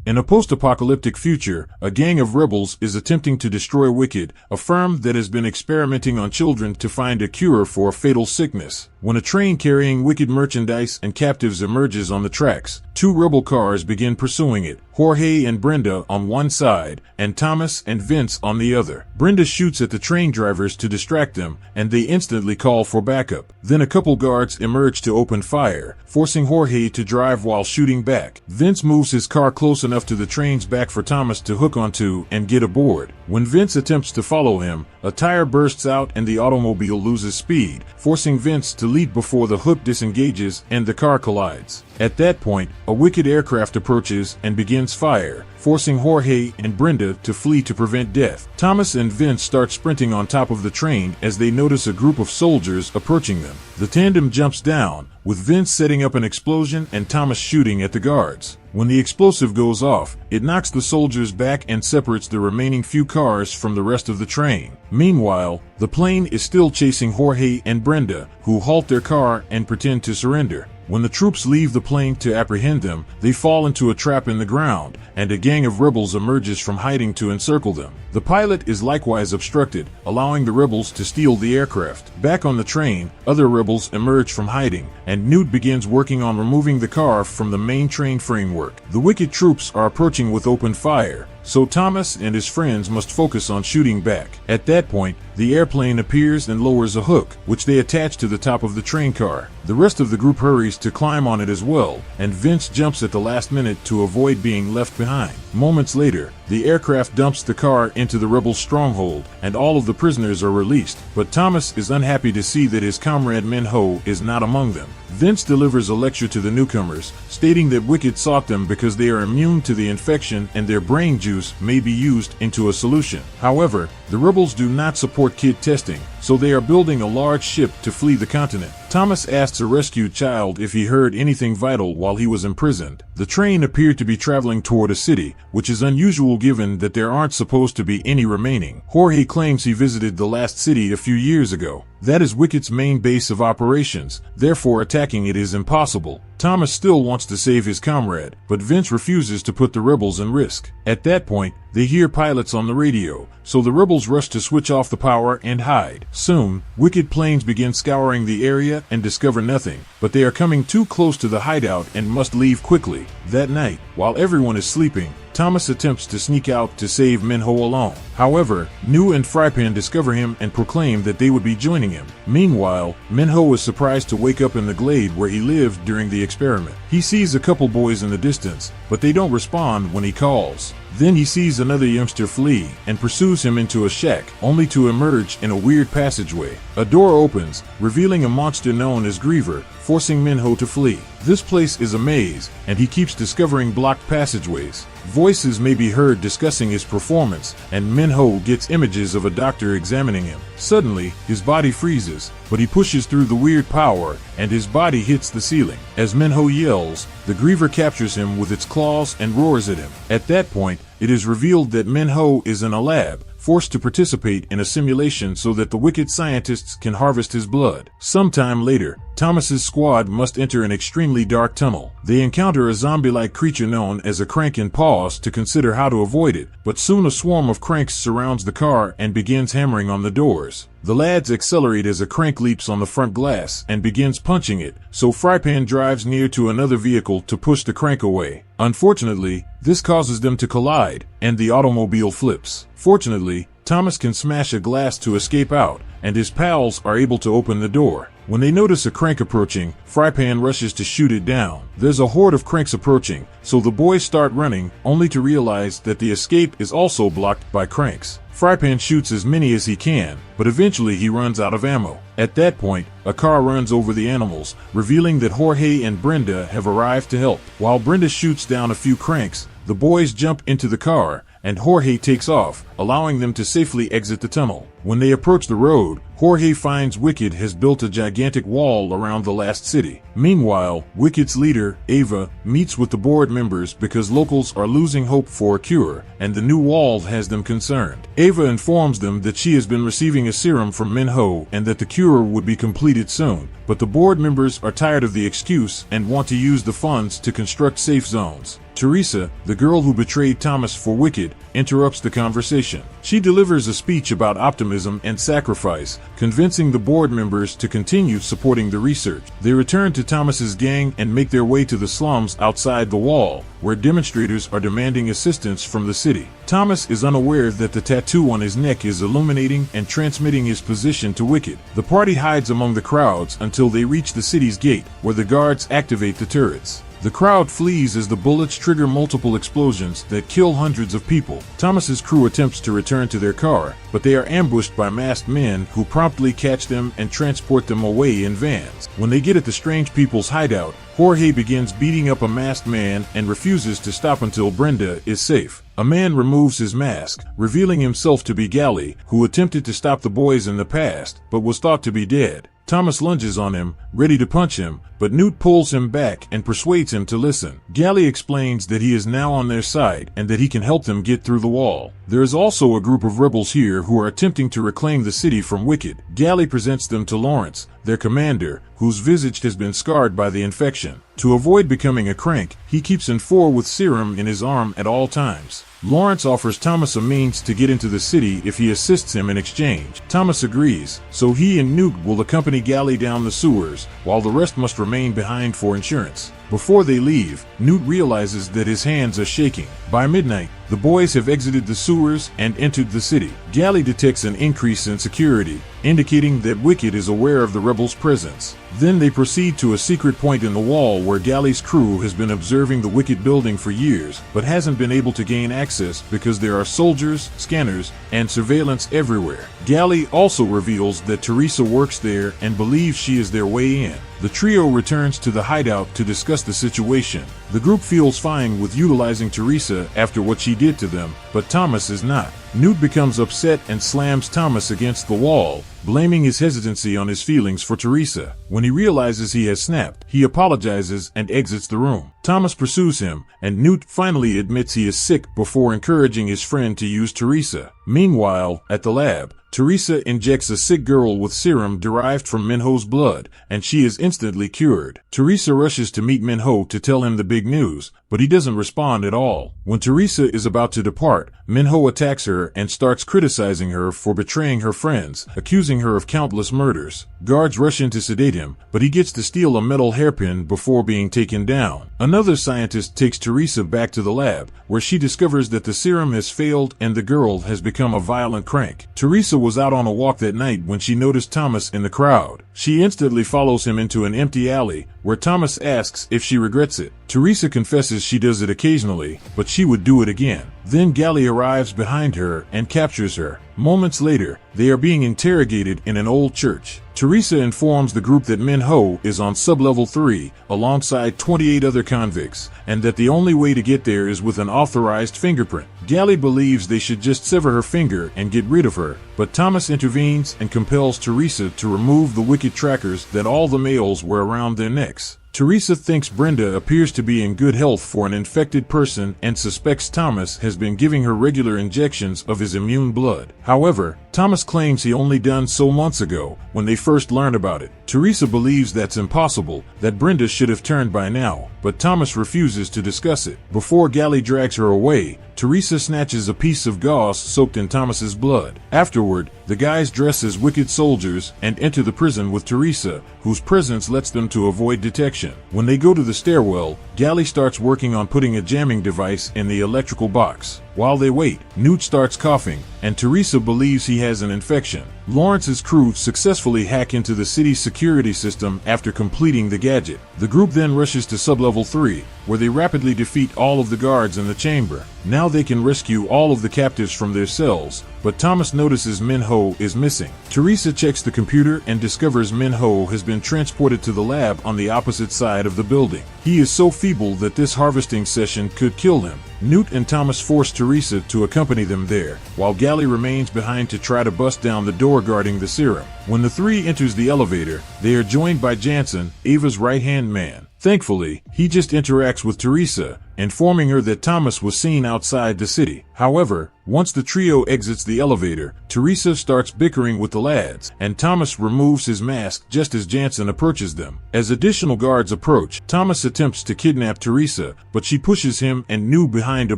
In a post-apocalyptic future, a gang of rebels is attempting to destroy Wicked, a firm that has been experimenting on children to find a cure for a fatal sickness. When a train carrying Wicked merchandise and captives emerges on the tracks, two rebel cars begin pursuing it, Jorge and Brenda on one side, and Thomas and Vince on the other. Brenda shoots at the train drivers to distract them, and they instantly call for backup. Then a couple guards emerge to open fire, forcing Jorge to drive while shooting back. Vince moves his car close enough to the train's back for Thomas to hook onto and get aboard. When Vince attempts to follow him, a tire bursts out and the automobile loses speed, forcing Vince to leap before the hook disengages and the car collides. At that point, a Wicked aircraft approaches and begins fire, forcing Jorge and Brenda to flee to prevent death. Thomas and Vince start sprinting on top of the train as they notice a group of soldiers approaching them. The tandem jumps down, with Vince setting up an explosion and Thomas shooting at the guards. When the explosive goes off, it knocks the soldiers back and separates the remaining few cars from the rest of the train. Meanwhile, the plane is still chasing Jorge and Brenda, who halt their car and pretend to surrender. When the troops leave the plane to apprehend them, they fall into a trap in the ground, and a gang of rebels emerges from hiding to encircle them. The pilot is likewise obstructed, allowing the rebels to steal the aircraft. Back on the train, other rebels emerge from hiding, and Newt begins working on removing the car from the main train framework. The Wicked troops are approaching with open fire, so Thomas and his friends must focus on shooting back. At that point, the airplane appears and lowers a hook, which they attach to the top of the train car. The rest of the group hurries to climb on it as well, and Vince jumps at the last minute to avoid being left behind. Moments later, the aircraft dumps the car into the rebel stronghold, and all of the prisoners are released, but Thomas is unhappy to see that his comrade Min-Ho is not among them. Vince delivers a lecture to the newcomers, stating that Wicked sought them because they are immune to the infection and their brain juice may be used into a solution. However, the rebels do not support kid testing, so they are building a large ship to flee the continent. Thomas asks a rescued child if he heard anything vital while he was imprisoned. The train appeared to be traveling toward a city, which is unusual given that there aren't supposed to be any remaining. Jorge claims he visited the last city a few years ago. That is Wicked's main base of operations, therefore attacking it is impossible. Thomas still wants to save his comrade, but Vince refuses to put the rebels in risk. At that point, they hear pilots on the radio, so the rebels rush to switch off the power and hide. Soon, Wicked planes begin scouring the area and discover nothing, but they are coming too close to the hideout and must leave quickly. That night, while everyone is sleeping, Thomas attempts to sneak out to save Min-Ho alone. However, New and Frypan discover him and proclaim that they would be joining him. Meanwhile, Min-Ho is surprised to wake up in the glade where he lived during the experiment. He sees a couple boys in the distance, but they don't respond when he calls. Then he sees another youngster flee and pursues him into a shack, only to emerge in a weird passageway. A door opens, revealing a monster known as Griever, forcing Min-Ho to flee. This place is a maze, and he keeps discovering blocked passageways. Voices may be heard discussing his performance, and Min-Ho gets images of a doctor examining him. Suddenly, his body freezes, but he pushes through the weird power, and his body hits the ceiling. As Min-Ho yells, the Griever captures him with its claws and roars at him. At that point, it is revealed that Min-Ho is in a lab, forced to participate in a simulation so that the Wicked scientists can harvest his blood. Sometime later, Thomas's squad must enter an extremely dark tunnel. They encounter a zombie-like creature known as a crank and pause to consider how to avoid it, but soon a swarm of cranks surrounds the car and begins hammering on the doors. The lads accelerate as a crank leaps on the front glass and begins punching it, so Frypan drives near to another vehicle to push the crank away. Unfortunately, this causes them to collide, and the automobile flips. Fortunately, Thomas can smash a glass to escape out, and his pals are able to open the door. When they notice a crank approaching, Frypan rushes to shoot it down. There's a horde of cranks approaching, so the boys start running, only to realize that the escape is also blocked by cranks. Frypan shoots as many as he can, but eventually he runs out of ammo. At that point, a car runs over the animals, revealing that Jorge and Brenda have arrived to help. While Brenda shoots down a few cranks, the boys jump into the car, and Jorge takes off, allowing them to safely exit the tunnel. When they approach the road, Jorge finds Wicked has built a gigantic wall around the last city. Meanwhile, Wicked's leader, Ava, meets with the board members because locals are losing hope for a cure, and the new wall has them concerned. Ava informs them that she has been receiving a serum from Min-Ho and that the cure would be completed soon, but the board members are tired of the excuse and want to use the funds to construct safe zones. Teresa, the girl who betrayed Thomas for Wicked, interrupts the conversation. She delivers a speech about optimism and sacrifice, convincing the board members to continue supporting the research. They return to Thomas's gang and make their way to the slums outside the wall, where demonstrators are demanding assistance from the city. Thomas is unaware that the tattoo on his neck is illuminating and transmitting his position to Wicked. The party hides among the crowds until they reach the city's gate, where the guards activate the turrets. The crowd flees as the bullets trigger multiple explosions that kill hundreds of people. Thomas's crew attempts to return to their car, but they are ambushed by masked men who promptly catch them and transport them away in vans. When they get at the strange people's hideout, Jorge begins beating up a masked man and refuses to stop until Brenda is safe. A man removes his mask, revealing himself to be Gally, who attempted to stop the boys in the past, but was thought to be dead. Thomas lunges on him, ready to punch him, but Newt pulls him back and persuades him to listen. Gally explains that he is now on their side and that he can help them get through the wall. There is also a group of rebels here who are attempting to reclaim the city from Wicked. Gally presents them to Lawrence, their commander, whose visage has been scarred by the infection. To avoid becoming a crank, he keeps N4 with serum in his arm at all times. Lawrence offers Thomas a means to get into the city if he assists him in exchange. Thomas agrees, so he and Newt will accompany Gally down the sewers, while the rest must remain behind for insurance. Before they leave, Newt realizes that his hands are shaking. By midnight, the boys have exited the sewers and entered the city. Gally detects an increase in security, indicating that Wicked is aware of the rebels' presence. Then they proceed to a secret point in the wall where Gally's crew has been observing the Wicked building for years, but hasn't been able to gain access because there are soldiers, scanners, and surveillance everywhere. Gally also reveals that Teresa works there and believes she is their way in. The trio returns to the hideout to discuss the situation. The group feels fine with utilizing Teresa after what she did to them, but Thomas is not. Newt becomes upset and slams Thomas against the wall, blaming his hesitancy on his feelings for Teresa. When he realizes he has snapped, he apologizes and exits the room. Thomas pursues him, and Newt finally admits he is sick before encouraging his friend to use Teresa. Meanwhile, at the lab, Teresa injects a sick girl with serum derived from Minho's blood, and she is instantly cured. Teresa rushes to meet Minho to tell him the big news, but he doesn't respond at all. When Teresa is about to depart, Minho attacks her and starts criticizing her for betraying her friends, accusing her of countless murders. Guards rush in to sedate him, but he gets to steal a metal hairpin before being taken down. Another scientist takes Teresa back to the lab, where she discovers that the serum has failed and the girl has become a violent crank. Teresa was out on a walk that night when she noticed Thomas in the crowd. She instantly follows him into an empty alley, where Thomas asks if she regrets it. Teresa confesses she does it occasionally, but she would do it again. Then Gally arrives behind her and captures her. Moments later, they are being interrogated in an old church. Teresa informs the group that Minho is on sub-level 3, alongside 28 other convicts, and that the only way to get there is with an authorized fingerprint. Gally believes they should just sever her finger and get rid of her, but Thomas intervenes and compels Teresa to remove the wicked trackers that all the males wear around their necks. Teresa thinks Brenda appears to be in good health for an infected person and suspects Thomas has been giving her regular injections of his immune blood. However, Thomas claims he only done so months ago when they first learned about it. Teresa believes that's impossible, that Brenda should have turned by now, but Thomas refuses to discuss it. Before Gally drags her away, Teresa snatches a piece of gauze soaked in Thomas's blood. Afterward, the guys dress as wicked soldiers and enter the prison with Teresa, whose presence lets them to avoid detection. When they go to the stairwell, Gally starts working on putting a jamming device in the electrical box. While they wait, Newt starts coughing, and Teresa believes he has an infection. Lawrence's crew successfully hack into the city's security system after completing the gadget. The group then rushes to sub-level 3, where they rapidly defeat all of the guards in the chamber. Now they can rescue all of the captives from their cells, but Thomas notices Minho is missing. Teresa checks the computer and discovers Minho has been transported to the lab on the opposite side of the building. He is so feeble that this harvesting session could kill him. Newt and Thomas force Teresa to accompany them there, while Gally remains behind to try to bust down the door guarding the serum. When the three enters the elevator, they are joined by Jansen, Ava's right-hand man. Thankfully, he just interacts with Teresa, informing her that Thomas was seen outside the city. However, once the trio exits the elevator, Teresa starts bickering with the lads, and Thomas removes his mask just as Jansen approaches them. As additional guards approach, Thomas attempts to kidnap Teresa, but she pushes him and New behind a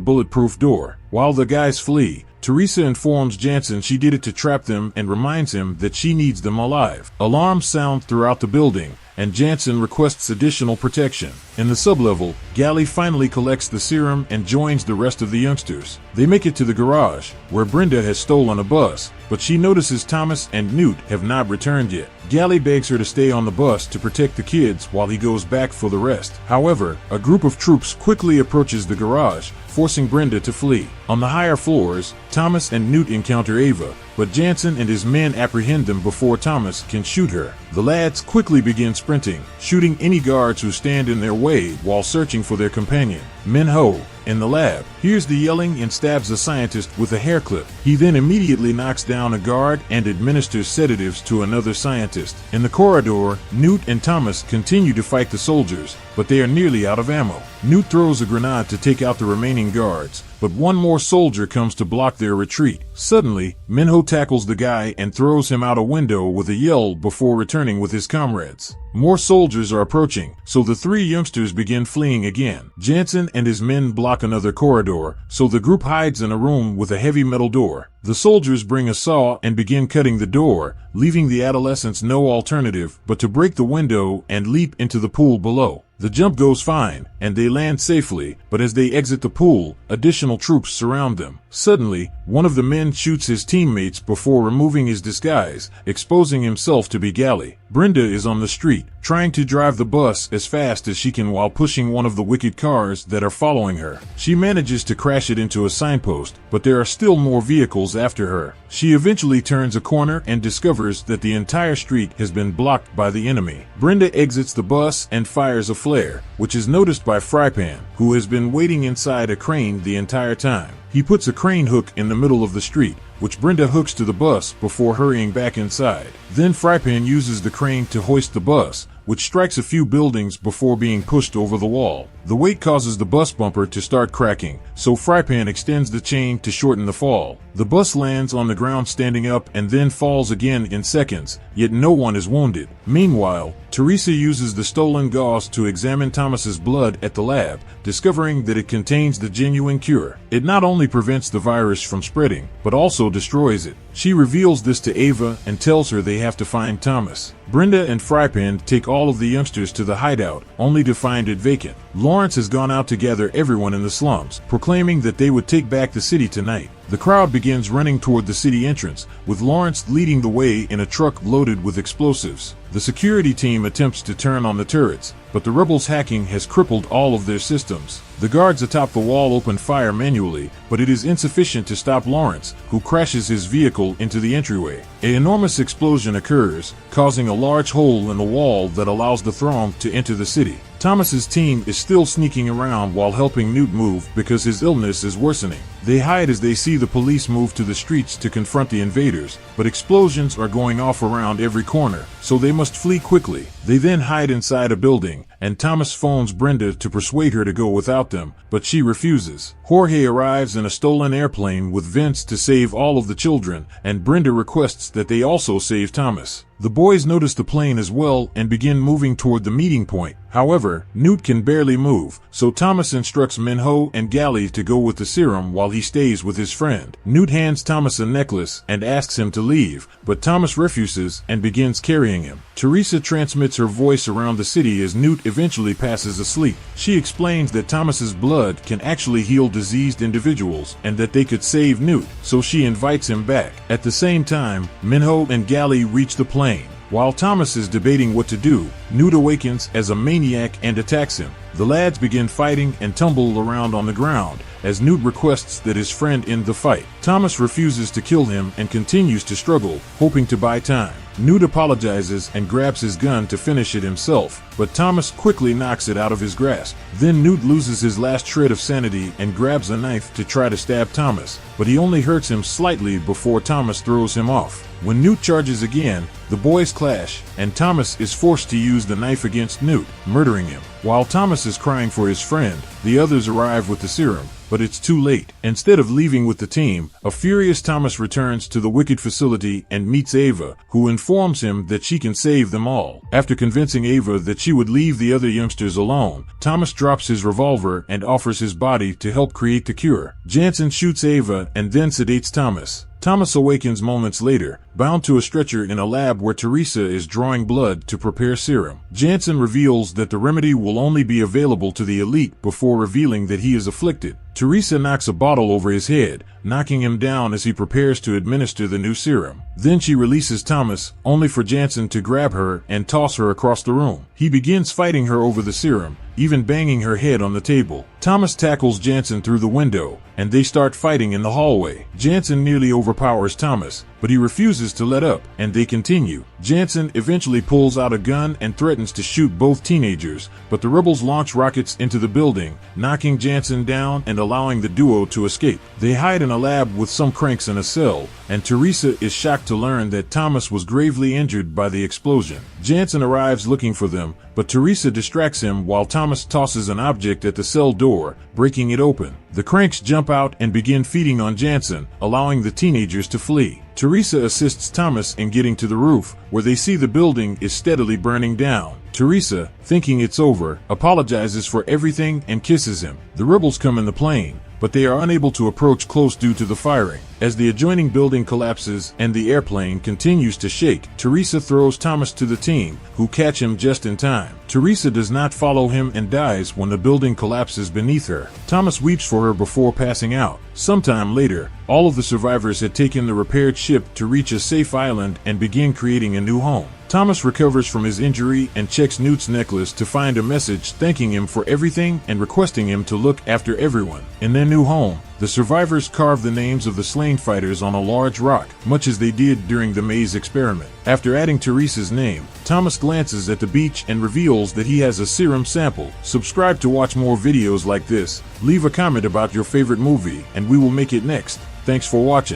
bulletproof door. While the guys flee, Teresa informs Jansen she did it to trap them and reminds him that she needs them alive. Alarms sound throughout the building, and Jansen requests additional protection. In the sublevel, Gally finally collects the serum and joins the rest of the youngsters. They make it to the garage, where Brenda has stolen a bus, but she notices Thomas and Newt have not returned yet. Gally begs her to stay on the bus to protect the kids while he goes back for the rest. However, a group of troops quickly approaches the garage, forcing Brenda to flee. On the higher floors, Thomas and Newt encounter Ava, but Jansen and his men apprehend them before Thomas can shoot her. The lads quickly begin sprinting, shooting any guards who stand in their way while searching for their companion. Min-ho, in the lab, hears the yelling and stabs a scientist with a hair clip. He then immediately knocks down a guard and administers sedatives to another scientist. In the corridor, Newt and Thomas continue to fight the soldiers, but they are nearly out of ammo. Newt throws a grenade to take out the remaining guards, but one more soldier comes to block their retreat. Suddenly, Minho tackles the guy and throws him out a window with a yell before returning with his comrades. More soldiers are approaching, so the three youngsters begin fleeing again. Jansen and his men block another corridor, so the group hides in a room with a heavy metal door. The soldiers bring a saw and begin cutting the door, leaving the adolescents no alternative but to break the window and leap into the pool below. The jump goes fine, and they land safely, but as they exit the pool, additional troops surround them. Suddenly, one of the men shoots his teammates before removing his disguise, exposing himself to be Gally. Brenda is on the street, trying to drive the bus as fast as she can while pushing one of the wicked cars that are following her. She manages to crash it into a signpost, but there are still more vehicles after her. She eventually turns a corner and discovers that the entire street has been blocked by the enemy. Brenda exits the bus and fires a flare, which is noticed by Frypan, who has been waiting inside a crane the entire time. He puts a crane hook in the middle of the street, which Brenda hooks to the bus before hurrying back inside. Then Frypan uses the crane to hoist the bus, which strikes a few buildings before being pushed over the wall. The weight causes the bus bumper to start cracking, so Frypan extends the chain to shorten the fall. The bus lands on the ground standing up and then falls again in seconds, yet no one is wounded. Meanwhile, Teresa uses the stolen gauze to examine Thomas's blood at the lab, discovering that it contains the genuine cure. It not only prevents the virus from spreading, but also destroys it. She reveals this to Ava and tells her they have to find Thomas. Brenda and Frypan take all of the youngsters to the hideout, only to find it vacant. Lawrence has gone out to gather everyone in the slums, proclaiming that they would take back the city tonight. The crowd begins running toward the city entrance, with Lawrence leading the way in a truck loaded with explosives. The security team attempts to turn on the turrets, but the rebels' hacking has crippled all of their systems. The guards atop the wall open fire manually, but it is insufficient to stop Lawrence, who crashes his vehicle into the entryway. An enormous explosion occurs, causing a large hole in the wall that allows the throng to enter the city. Thomas's team is still sneaking around while helping Newt move because his illness is worsening. They hide as they see the police move to the streets to confront the invaders, but explosions are going off around every corner, so they must flee quickly. They then hide inside a building, and Thomas phones Brenda to persuade her to go without them, but she refuses. Jorge arrives in a stolen airplane with Vince to save all of the children, and Brenda requests that they also save Thomas. The boys notice the plane as well and begin moving toward the meeting point. However, Newt can barely move, so Thomas instructs Minho and Gally to go with the serum while he stays with his friend. Newt hands Thomas a necklace and asks him to leave, but Thomas refuses and begins carrying him. Teresa transmits her voice around the city as Newt eventually passes asleep. She explains that Thomas's blood can actually heal diseased individuals and that they could save Newt, so she invites him back. At the same time, Minho and Gally reach the plane. While Thomas is debating what to do, Newt awakens as a maniac and attacks him. The lads begin fighting and tumble around on the ground, as Newt requests that his friend end the fight. Thomas refuses to kill him and continues to struggle, hoping to buy time. Newt apologizes and grabs his gun to finish it himself, but Thomas quickly knocks it out of his grasp. Then Newt loses his last shred of sanity and grabs a knife to try to stab Thomas, but he only hurts him slightly before Thomas throws him off. When Newt charges again, the boys clash, and Thomas is forced to use the knife against Newt, murdering him. While Thomas is crying for his friend, the others arrive with the serum, but it's too late. Instead of leaving with the team, a furious Thomas returns to the Wicked facility and meets Ava, who informs him that she can save them all. After convincing Ava that she would leave the other youngsters alone, Thomas drops his revolver and offers his body to help create the cure. Jansen shoots Ava and then sedates Thomas. Thomas awakens moments later, bound to a stretcher in a lab where Teresa is drawing blood to prepare serum. Jansen reveals that the remedy will only be available to the elite before revealing that he is afflicted. Teresa knocks a bottle over his head, knocking him down as he prepares to administer the new serum. Then she releases Thomas, only for Jansen to grab her and toss her across the room. He begins fighting her over the serum, even banging her head on the table. Thomas tackles Jansen through the window, and they start fighting in the hallway. Jansen nearly overpowers Thomas, but he refuses to let up, and they continue. Jansen eventually pulls out a gun and threatens to shoot both teenagers, but the rebels launch rockets into the building, knocking Jansen down and allowing the duo to escape. They hide in a lab with some cranks in a cell, and Teresa is shocked to learn that Thomas was gravely injured by the explosion. Jansen arrives looking for them, but Teresa distracts him while Thomas tosses an object at the cell door, breaking it open. The cranks jump out and begin feeding on Jansen, allowing the teenagers to flee. Teresa assists Thomas in getting to the roof, where they see the building is steadily burning down. Teresa, thinking it's over, apologizes for everything and kisses him. The rebels come in the plane, but they are unable to approach close due to the firing. As the adjoining building collapses and the airplane continues to shake, Teresa throws Thomas to the team, who catch him just in time. Teresa does not follow him and dies when the building collapses beneath her. Thomas weeps for her before passing out. Sometime later, all of the survivors had taken the repaired ship to reach a safe island and begin creating a new home. Thomas recovers from his injury and checks Newt's necklace to find a message thanking him for everything and requesting him to look after everyone. In their new home, the survivors carve the names of the slain fighters on a large rock, much as they did during the maze experiment. After adding Teresa's name, Thomas glances at the beach and reveals that he has a serum sample. Subscribe to watch more videos like this, leave a comment about your favorite movie, and we will make it next. Thanks for watching.